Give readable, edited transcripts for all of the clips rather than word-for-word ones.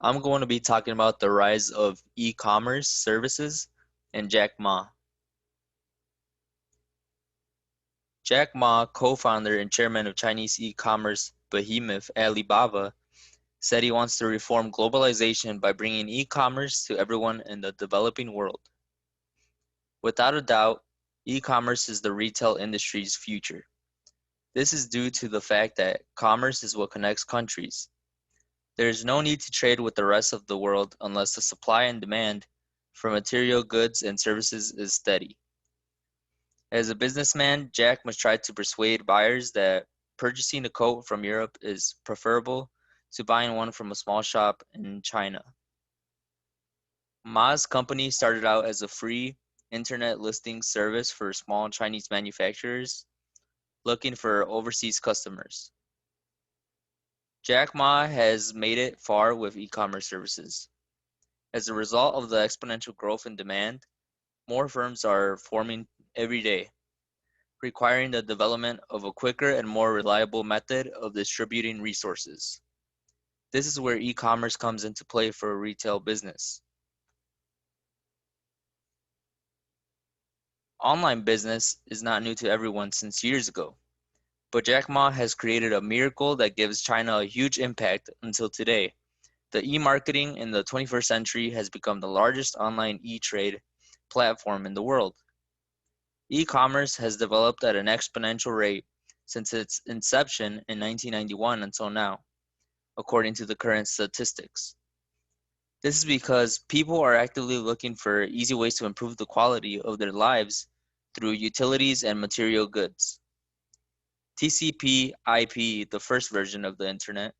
I'm going to be talking about the rise of e-commerce services and Jack Ma. Jack Ma, co-founder and chairman of Chinese e-commerce behemoth Alibaba, said he wants to reform globalization by bringing e-commerce to everyone in the developing world. Without a doubt, e-commerce is the retail industry's future. This is due to the fact that commerce is what connects countries. There is no need to trade with the rest of the world unless the supply and demand for material goods and services is steady. As a businessman, Jack must try to persuade buyers that purchasing a coat from Europe is preferable to buying one from a small shop in China. Ma's company started out as a free internet listing service for small Chinese manufacturers looking for overseas customers. Jack Ma has made it far with e-commerce services. As a result of the exponential growth in demand, more firms are forming every day, requiring the development of a quicker and more reliable method of distributing resources. This is where e-commerce comes into play for a retail business. Online business is not new to everyone since years ago, but Jack Ma has created a miracle that gives China a huge impact until today. The e-marketing in the 21st century has become the largest online e-trade platform in the world. E-commerce has developed at an exponential rate since its inception in 1991 until now, according to the current statistics. This is because people are actively looking for easy ways to improve the quality of their lives through utilities and material goods. TCP/IP, the first version of the internet,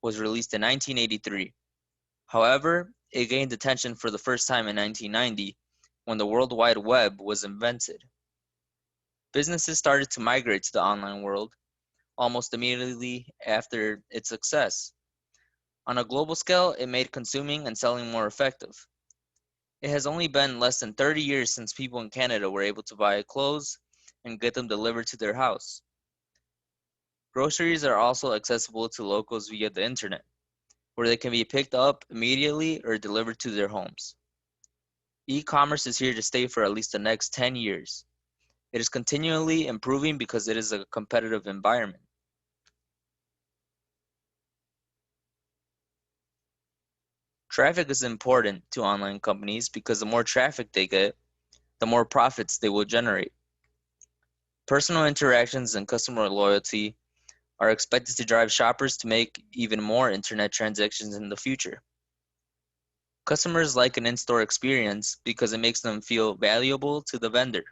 was released in 1983. However, it gained attention for the first time in 1990 when the World Wide Web was invented. Businesses started to migrate to the online world almost immediately after its success. On a global scale, it made consuming and selling more effective. It has only been less than 30 years since people in Canada were able to buy clothes and get them delivered to their house. Groceries are also accessible to locals via the internet, where they can be picked up immediately or delivered to their homes. E-commerce is here to stay for at least the next 10 years. It is continually improving because it is a competitive environment. Traffic is important to online companies because the more traffic they get, the more profits they will generate. Personal interactions and customer loyalty are expected to drive shoppers to make even more internet transactions in the future. Customers like an in-store experience because it makes them feel valuable to the vendor.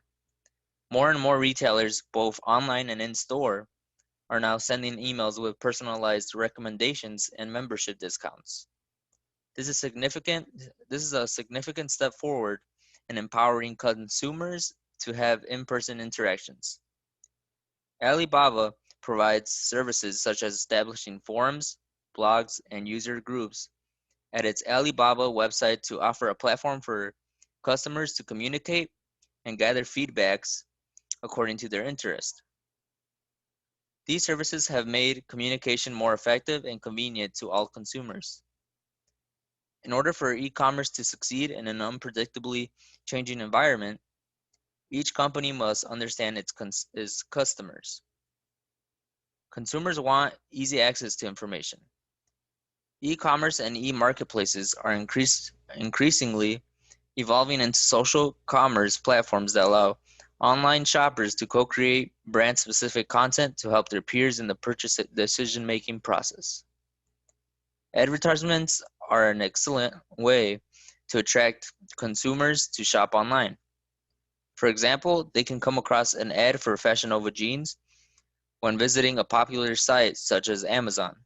More and more retailers, both online and in-store, are now sending emails with personalized recommendations and membership discounts. This is significant. This is a significant step forward in empowering consumers to have in-person interactions. Alibaba provides services such as establishing forums, blogs, and user groups at its Alibaba website to offer a platform for customers to communicate and gather feedbacks according to their interest. These services have made communication more effective and convenient to all consumers. In order for e-commerce to succeed in an unpredictably changing environment, each company must understand its customers. Consumers want easy access to information. E-commerce and e-marketplaces are increasingly evolving into social commerce platforms that allow online shoppers to co-create brand-specific content to help their peers in the purchase decision-making process. Advertisements are an excellent way to attract consumers to shop online. For example, they can come across an ad for Fashion Nova jeans when visiting a popular site such as Amazon.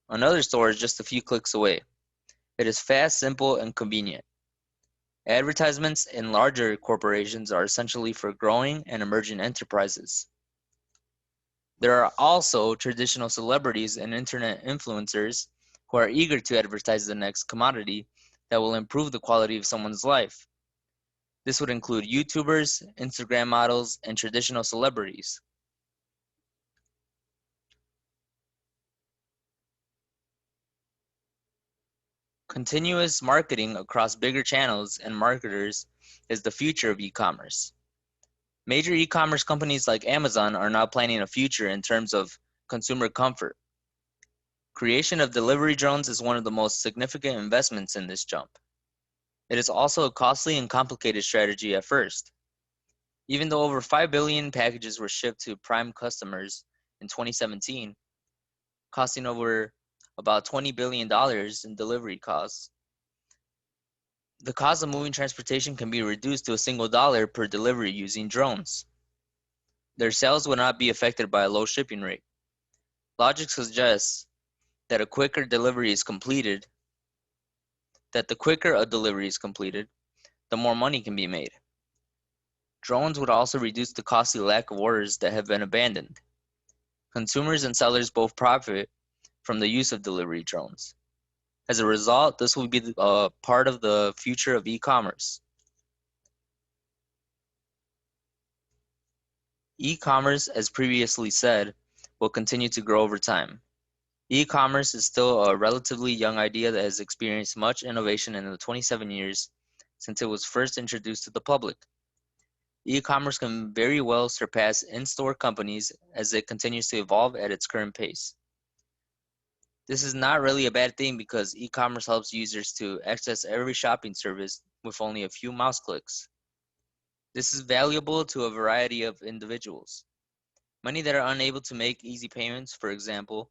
Another store is just a few clicks away. It is fast, simple, and convenient. Advertisements in larger corporations are essentially for growing and emerging enterprises. There are also traditional celebrities and internet influencers who are eager to advertise the next commodity that will improve the quality of someone's life. This would include YouTubers, Instagram models, and traditional celebrities. Continuous marketing across bigger channels and marketers is the future of e-commerce. Major e-commerce companies like Amazon are now planning a future in terms of consumer comfort. Creation of delivery drones is one of the most significant investments in this jump. It is also a costly and complicated strategy at first. Even though over 5 billion packages were shipped to Prime customers in 2017, costing over about $20 billion in delivery costs, the cost of moving transportation can be reduced to a single dollar per delivery using drones. Their sales will not be affected by a low shipping rate. Logic suggests that the quicker a delivery is completed, the more money can be made. Drones would also reduce the costly lack of orders that have been abandoned. Consumers and sellers both profit from the use of delivery drones. As a result, this will be part of the future of e-commerce. E-commerce, as previously said, will continue to grow over time. E-commerce is still a relatively young idea that has experienced much innovation in the 27 years since it was first introduced to the public. E-commerce can very well surpass in-store companies as it continues to evolve at its current pace. This is not really a bad thing because e-commerce helps users to access every shopping service with only a few mouse clicks. This is valuable to a variety of individuals. Many that are unable to make easy payments, for example,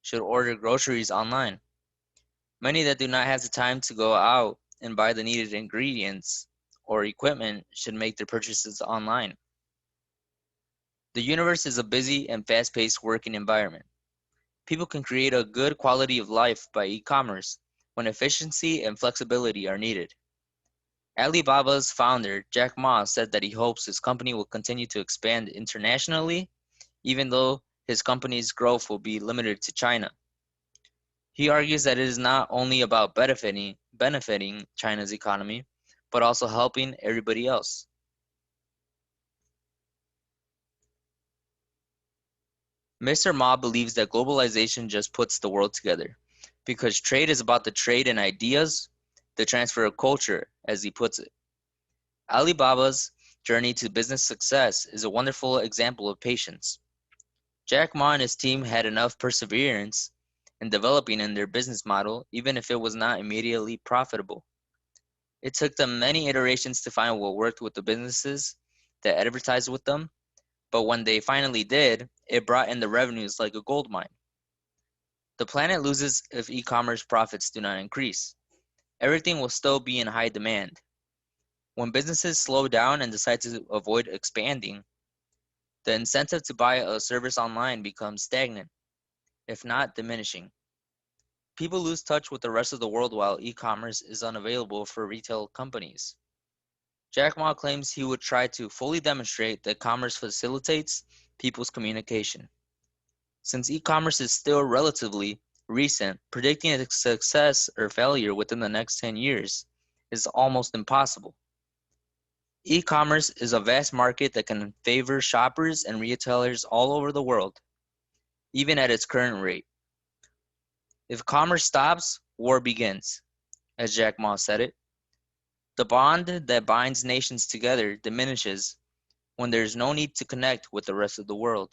should order groceries online. Many that do not have the time to go out and buy the needed ingredients or equipment should make their purchases online. The universe is a busy and fast-paced working environment. People can create a good quality of life by e-commerce when efficiency and flexibility are needed. Alibaba's founder, Jack Ma, said that he hopes his company will continue to expand internationally, even though his company's growth will be limited to China. He argues that it is not only about benefiting China's economy, but also helping everybody else. Mr. Ma believes that globalization just puts the world together, because trade is about the trade in ideas, the transfer of culture, as he puts it. Alibaba's journey to business success is a wonderful example of patience. Jack Ma and his team had enough perseverance in developing in their business model, even if it was not immediately profitable. It took them many iterations to find what worked with the businesses that advertised with them, but when they finally did, it brought in the revenues like a gold mine. The planet loses if e-commerce profits do not increase. Everything will still be in high demand. When businesses slow down and decide to avoid expanding, the incentive to buy a service online becomes stagnant, if not diminishing. People lose touch with the rest of the world while e-commerce is unavailable for retail companies. Jack Ma claims he would try to fully demonstrate that commerce facilitates people's communication. Since e-commerce is still relatively recent, predicting its success or failure within the next 10 years is almost impossible. E-commerce is a vast market that can favor shoppers and retailers all over the world, even at its current rate. If commerce stops, war begins, as Jack Ma said it. The bond that binds nations together diminishes when there is no need to connect with the rest of the world.